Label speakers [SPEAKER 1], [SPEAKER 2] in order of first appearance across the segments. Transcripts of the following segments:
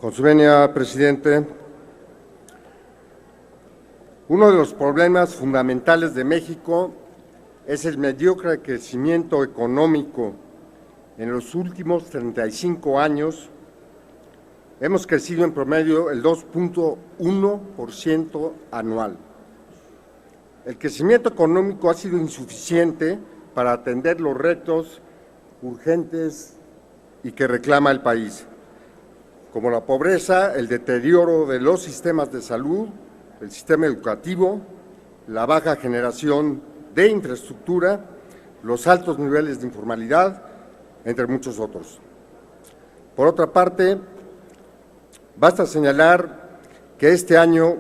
[SPEAKER 1] Con su venia, presidente, uno de los problemas fundamentales de México es el mediocre crecimiento económico. En los últimos 35 años hemos crecido en promedio el 2.1% anual. El crecimiento económico ha sido insuficiente para atender los retos urgentes y que reclama el país, como la pobreza, el deterioro de los sistemas de salud, el sistema educativo, la baja generación de infraestructura, los altos niveles de informalidad, entre muchos otros. Por otra parte, basta señalar que este año,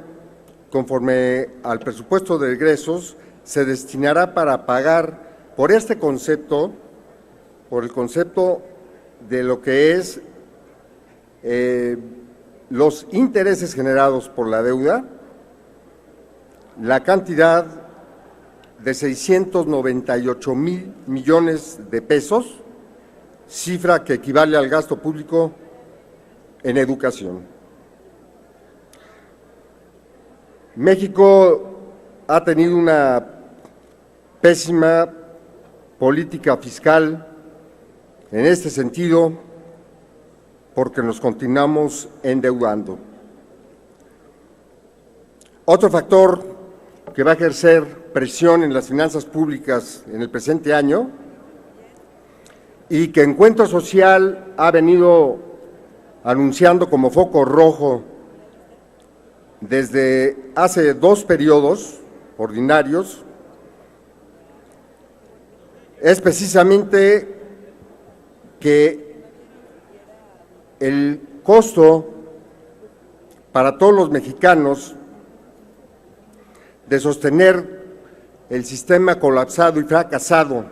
[SPEAKER 1] conforme al presupuesto de egresos, se destinará para pagar por este concepto, por el concepto de lo que es los intereses generados por la deuda, la cantidad de 698,000 millones de pesos, cifra que equivale al gasto público en educación. México ha tenido una pésima política fiscal en este sentido, porque nos continuamos endeudando. Otro factor que va a ejercer presión en las finanzas públicas en el presente año y que Encuentro Social ha venido anunciando como foco rojo desde hace 2 periodos ordinarios, es precisamente que el costo para todos los mexicanos de sostener el sistema colapsado y fracasado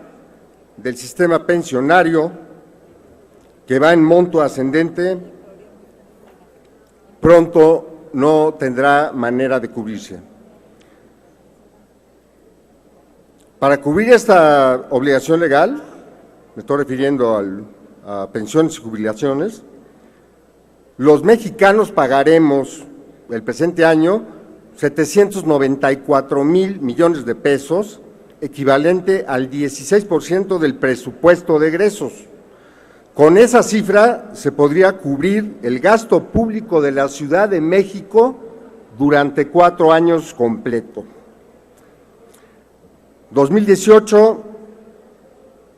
[SPEAKER 1] del sistema pensionario, que va en monto ascendente, pronto no tendrá manera de cubrirse. Para cubrir esta obligación legal, me estoy refiriendo a pensiones y jubilaciones, los mexicanos pagaremos el presente año 794,000 millones de pesos, equivalente al 16% del presupuesto de egresos. Con esa cifra se podría cubrir el gasto público de la Ciudad de México durante 4 años completo. 2018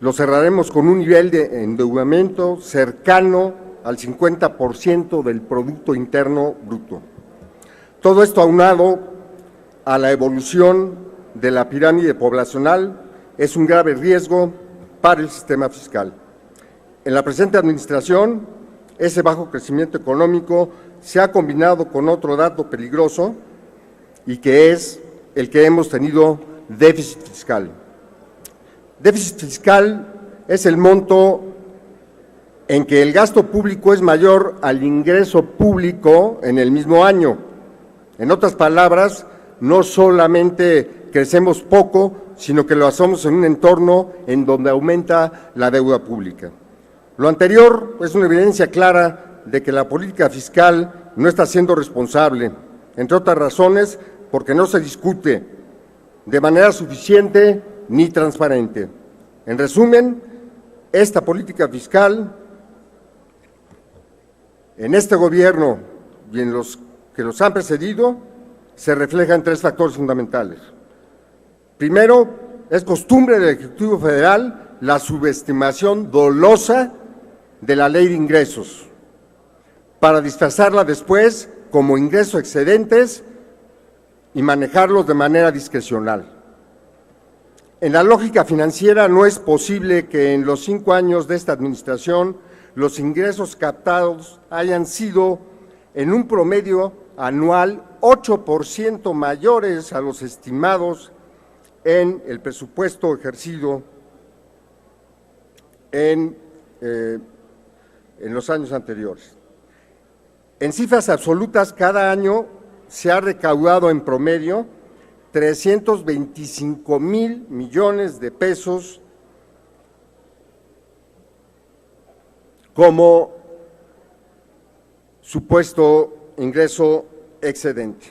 [SPEAKER 1] lo cerraremos con un nivel de endeudamiento cercano al 50% del Producto Interno Bruto. Todo esto aunado a la evolución de la pirámide poblacional es un grave riesgo para el sistema fiscal. En la presente administración, ese bajo crecimiento económico se ha combinado con otro dato peligroso y que es el que hemos tenido déficit fiscal. Déficit fiscal es el monto en que el gasto público es mayor al ingreso público en el mismo año. En otras palabras, no solamente crecemos poco, sino que lo hacemos en un entorno en donde aumenta la deuda pública. Lo anterior es una evidencia clara de que la política fiscal no está siendo responsable, entre otras razones, porque no se discute de manera suficiente ni transparente. En resumen, esta política fiscal, en este gobierno y en los que los han precedido, se refleja en 3 factores fundamentales. Primero, es costumbre del Ejecutivo Federal la subestimación dolosa de la ley de ingresos, para disfrazarla después como ingresos excedentes y manejarlos de manera discrecional. En la lógica financiera no es posible que en los 5 años de esta administración los ingresos captados hayan sido en un promedio anual 8% mayores a los estimados en el presupuesto ejercido en los años anteriores. En cifras absolutas, cada año se ha recaudado en promedio 325,000 millones de pesos como supuesto ingreso excedente,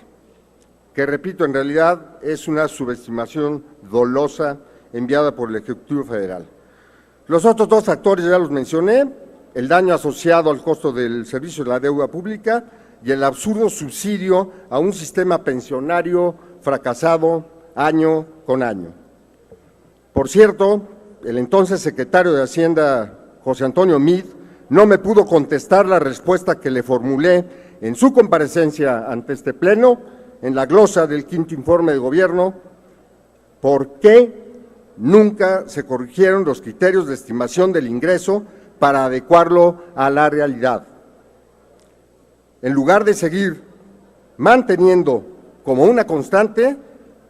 [SPEAKER 1] que repito, en realidad es una subestimación dolosa enviada por el Ejecutivo Federal. Los otros dos factores ya los mencioné: el daño asociado al costo del servicio de la deuda pública y el absurdo subsidio a un sistema pensionario fracasado año con año. Por cierto, el entonces secretario de Hacienda, José Antonio Meade, no me pudo contestar la respuesta que le formulé en su comparecencia ante este Pleno, en la glosa del quinto informe de gobierno: ¿por qué nunca se corrigieron los criterios de estimación del ingreso para adecuarlo a la realidad? En lugar de seguir manteniendo como una constante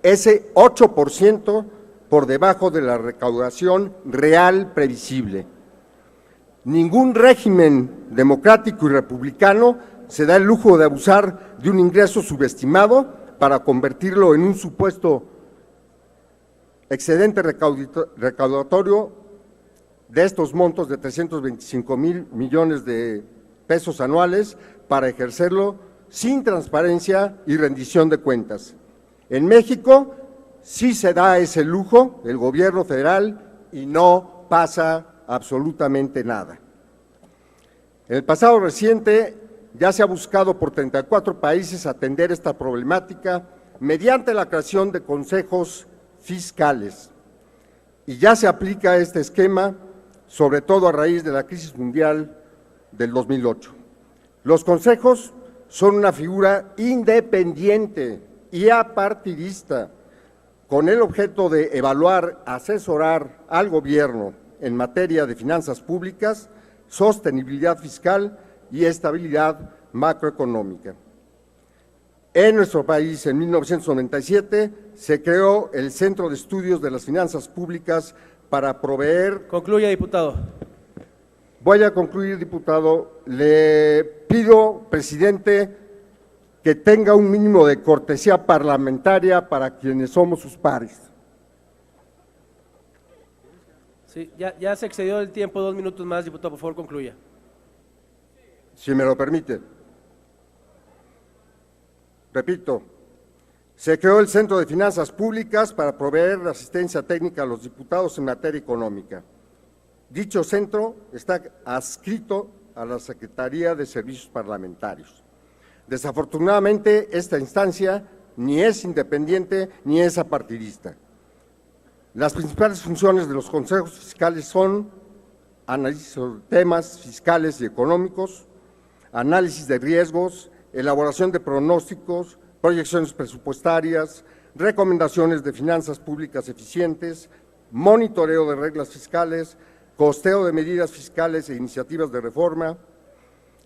[SPEAKER 1] ese 8% por debajo de la recaudación real previsible. Ningún régimen democrático y republicano se da el lujo de abusar de un ingreso subestimado para convertirlo en un supuesto excedente recaudatorio de estos montos de 325,000 millones de pesos anuales para ejercerlo sin transparencia y rendición de cuentas. En México sí se da ese lujo el gobierno federal y no pasa absolutamente nada. En el pasado reciente ya se ha buscado por 34 países atender esta problemática mediante la creación de consejos fiscales, y ya se aplica este esquema, sobre todo a raíz de la crisis mundial del 2008. Los consejos son una figura independiente y apartidista, con el objeto de evaluar, asesorar al gobierno en materia de finanzas públicas, sostenibilidad fiscal y estabilidad macroeconómica. En nuestro país, en 1997, se creó el Centro de Estudios de las Finanzas Públicas para proveer…
[SPEAKER 2] Concluya, diputado.
[SPEAKER 1] Voy a concluir, diputado. Le pido, presidente, que tenga un mínimo de cortesía parlamentaria para quienes somos sus pares.
[SPEAKER 2] Sí, ya se excedió el tiempo, 2 minutos más, diputado, por favor, concluya.
[SPEAKER 1] Si me lo permite. Repito, se creó el Centro de Finanzas Públicas para proveer asistencia técnica a los diputados en materia económica. Dicho centro está adscrito a la Secretaría de Servicios Parlamentarios. Desafortunadamente, esta instancia ni es independiente ni es apartidista. Las principales funciones de los consejos fiscales son análisis sobre temas fiscales y económicos, análisis de riesgos, elaboración de pronósticos, proyecciones presupuestarias, recomendaciones de finanzas públicas eficientes, monitoreo de reglas fiscales, costeo de medidas fiscales e iniciativas de reforma.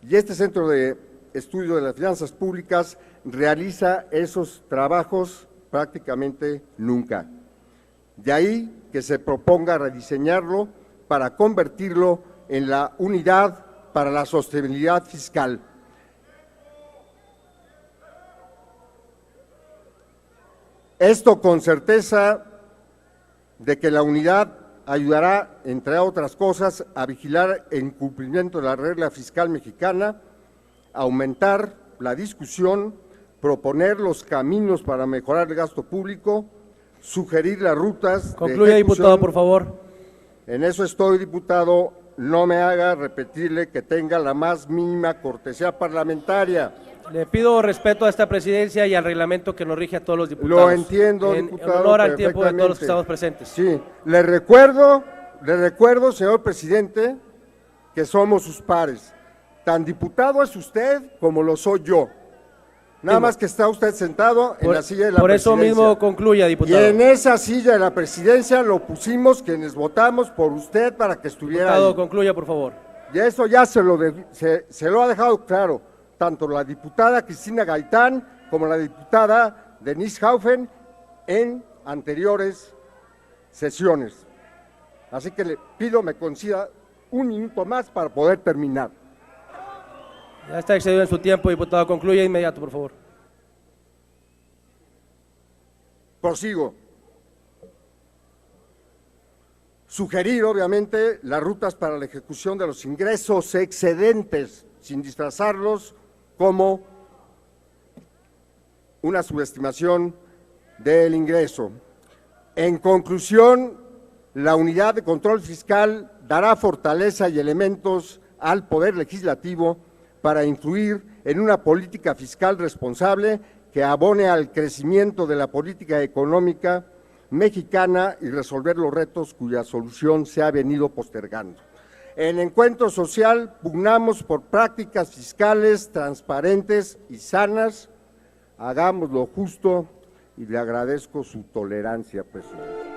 [SPEAKER 1] Y este Centro de Estudio de las Finanzas Públicas realiza esos trabajos prácticamente nunca. De ahí que se proponga rediseñarlo para convertirlo en la Unidad para la Sostenibilidad Fiscal. Esto con certeza de que la unidad ayudará, entre otras cosas, a vigilar el cumplimiento de la regla fiscal mexicana, aumentar la discusión, proponer los caminos para mejorar el gasto público, sugerir las rutas.
[SPEAKER 2] Concluya, diputado, por favor.
[SPEAKER 1] En eso estoy, diputado. No me haga repetirle que tenga la más mínima cortesía parlamentaria.
[SPEAKER 2] Le pido respeto a esta presidencia y al reglamento que nos rige a todos los diputados.
[SPEAKER 1] Lo entiendo, diputado.
[SPEAKER 2] En honor al tiempo de todos los que estamos presentes.
[SPEAKER 1] Sí, le recuerdo, señor presidente, que somos sus pares. Tan diputado es usted como lo soy yo. Nada más que está usted sentado en la silla de la presidencia.
[SPEAKER 2] Por eso mismo concluya, diputado.
[SPEAKER 1] Y en esa silla de la presidencia lo pusimos quienes votamos por usted para que estuviera
[SPEAKER 2] Diputado,
[SPEAKER 1] ahí.
[SPEAKER 2] concluya, por favor.
[SPEAKER 1] Y eso ya se lo ha dejado claro tanto la diputada Cristina Gaitán como la diputada Denise Haufen en anteriores sesiones. Así que le pido me conceda un minuto más para poder terminar.
[SPEAKER 2] Ya está excedido en su tiempo, diputado. Concluya inmediato, por favor.
[SPEAKER 1] Prosigo. Sugerir, obviamente, las rutas para la ejecución de los ingresos excedentes, sin disfrazarlos como una subestimación del ingreso. En conclusión, la Unidad de Control Fiscal dará fortaleza y elementos al Poder Legislativo para influir en una política fiscal responsable que abone al crecimiento de la política económica mexicana y resolver los retos cuya solución se ha venido postergando. En Encuentro Social pugnamos por prácticas fiscales transparentes y sanas. Hagamos lo justo y le agradezco su tolerancia, presidente.